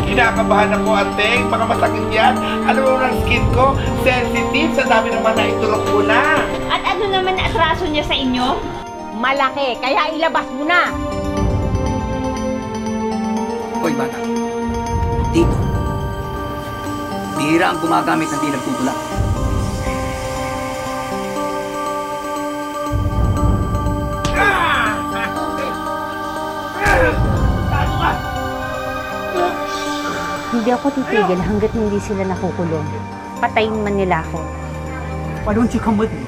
Kinakabahan ako, ate. Baka masakit yan. Alam mo ng skin ko, sensitive sa dami naman na iturok ko na. At ano naman na atraso niya sa inyo? Malaki, kaya ilabas mo na! Hoy, bata. Dito. Bihira ang gumagamit ng di nagtutulak. Hindi ako titigil hanggat hindi sila nakukulong. Patayin man nila ako. Why don't you come with me?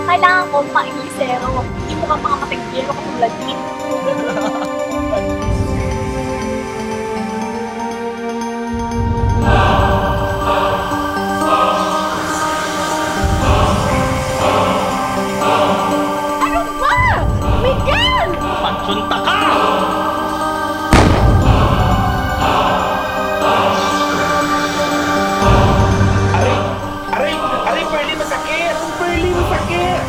Kailangan ko pa-inglisero. Hindi mo ka mga matigbiro katulad niya. Ano ba? Miguel! Pagsunta ka! Aray, Pearly, masakit! Pearly, masakit!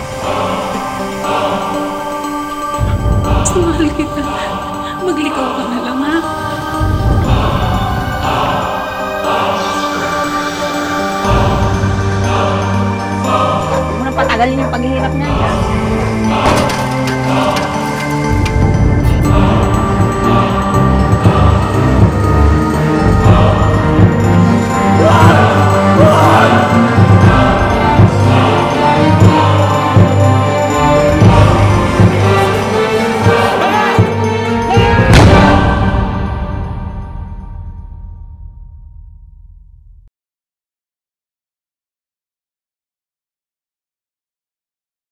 Mahal kita. Maglikaw ka na lang, ha? Huwag mo nang patagalin yung paghihirap niya.